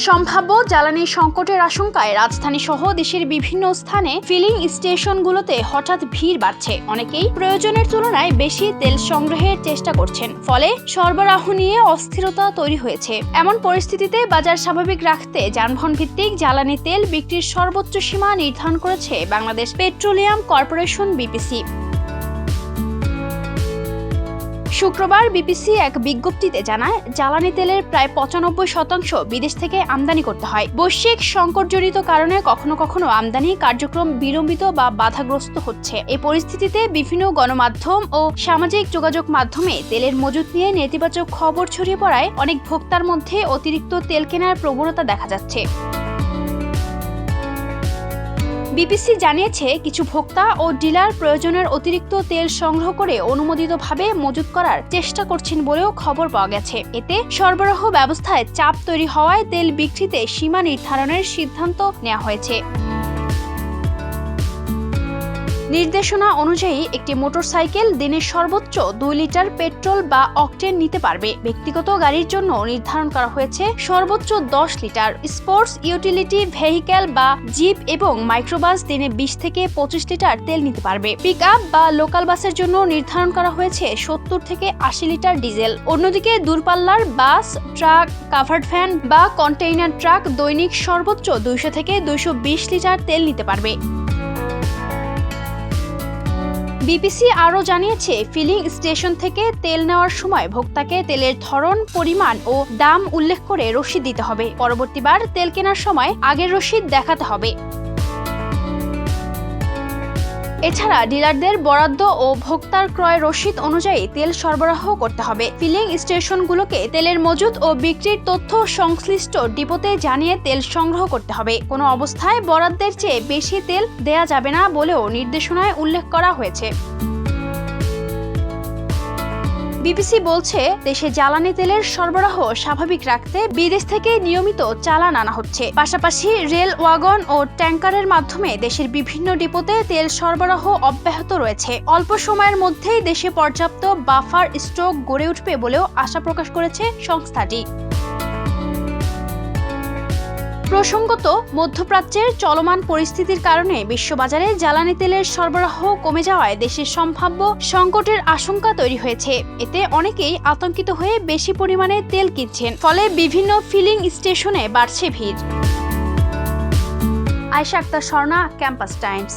সম্ভাব্য জ্বালানি সংকটের আশঙ্কায় রাজধানী সহ দেশের বিভিন্ন স্থানে ফিলিং স্টেশনগুলোতে হঠাৎ ভিড় বাড়ছে। অনেকেই প্রয়োজনের তুলনায় বেশি তেল সংগ্রহের চেষ্টা করছেন, ফলে সরবরাহ নিয়ে অস্থিরতা তৈরি হয়েছে। এমন পরিস্থিতিতে বাজার স্বাভাবিক রাখতে যানবাহন ভিত্তিক জ্বালানি তেল বিক্রির সর্বোচ্চ সীমা নির্ধারণ করেছে বাংলাদেশ পেট্রোলিয়াম কর্পোরেশন বিপিসি। শুক্রবার বিপিসি এক বিজ্ঞপ্তিতে জানায়, জ্বালানি তেলের প্রায় 95% বিদেশ থেকে আমদানি করতে হয়। বৈশ্বিক সংকটজনিত কারণে কখনো কখনো আমদানি কার্যক্রম বিলম্বিত বা বাধাগ্রস্ত হচ্ছে। এই পরিস্থিতিতে বিভিন্ন গণমাধ্যম ও সামাজিক যোগাযোগ মাধ্যমে তেলের মজুত নিয়ে নেতিবাচক খবর ছড়িয়ে পড়ায় অনেক ভোক্তার মধ্যে অতিরিক্ত তেল কেনার প্রবণতা দেখা যাচ্ছে। বিপিসি জানিয়েছে, কিছু ভোক্তা ও ডিলার প্রয়োজনের অতিরিক্ত তেল সংগ্রহ করে অনুমোদিতভাবে মজুত করার চেষ্টা করছেন বলেও খবর পাওয়া গেছে। এতে সরবরাহ ব্যবস্থায় চাপ তৈরি হওয়ায় তেল বিক্রিতে সীমা নির্ধারণের সিদ্ধান্ত নেওয়া হয়েছে। নির্দেশনা অনুযায়ী একটি মোটরসাইকেল দিনে সর্বোচ্চ 2 লিটার পেট্রোল বা অকটেন নিতে পারবে। ব্যক্তিগত গাড়ির জন্য নির্ধারণ করা হয়েছে সর্বোচ্চ 10 লিটার। স্পোর্টস ইউটিলিটি ভেহিক্যাল বা জিপ এবং মাইক্রোবাস দিনে 20 থেকে 25 লিটার তেল নিতে পারবে। পিকআপ বা লোকাল বাসের জন্য নির্ধারণ করা হয়েছে 70 থেকে 80 লিটার ডিজেল। অন্যদিকে দূরপাল্লার বাস, ট্রাক, কাভার্ড ভ্যান বা কন্টেইনার ট্রাক দৈনিক সর্বোচ্চ 200 থেকে 220 লিটার তেল নিতে পারবে। বিপিসি আরও জানিয়েছে, ফিলিং স্টেশন থেকে তেল নেওয়ার সময় ভোক্তাকে তেলের ধরন, পরিমাণ ও দাম উল্লেখ করে রসিদ দিতে হবে। পরবর্তীবার তেল কেনার সময় আগের রসিদ দেখাতে হবে। এছাড়া ডিলারদের বরাদ্দ ও ভোক্তার ক্রয় রসিদ অনুযায়ী তেল সরবরাহ করতে হবে। ফিলিং স্টেশনগুলোকে তেলের মজুত ও বিক্রির তথ্য সংশ্লিষ্ট ডিপোতে জানিয়ে তেল সংগ্রহ করতে হবে। কোনো অবস্থায় বরাদ্দের চেয়ে বেশি তেল দেয়া যাবে না বলেও নির্দেশনায় উল্লেখ করা হয়েছে। বিপিসি বলছে, দেশে জ্বালানি তেলের সরবরাহ স্বাভাবিক রাখতে বিদেশ থেকে নিয়মিত চালান আনা হচ্ছে। পাশাপাশি রেল, ওয়াগন ও ট্যাঙ্কারের মাধ্যমে দেশের বিভিন্ন ডিপোতে তেল সরবরাহ অব্যাহত রয়েছে। অল্প সময়ের মধ্যেই দেশে পর্যাপ্ত বাফার স্টক গড়ে উঠবে বলেও আশা প্রকাশ করেছে সংস্থাটি। প্রসঙ্গত, মধ্যপ্রাচ্যের চলমান পরিস্থিতির কারণে বিশ্ববাজারে জ্বালানি তেলের সরবরাহ কমে যাওয়ায় দেশের সম্ভাব্য সংকটের আশঙ্কা তৈরি হয়েছে। এতে অনেকেই আতঙ্কিত হয়ে বেশি পরিমাণে তেল কিনছেন, ফলে বিভিন্ন ফিলিং স্টেশনে বাড়ছে ভিড়। Ayesha Akter Swarna, campus Times.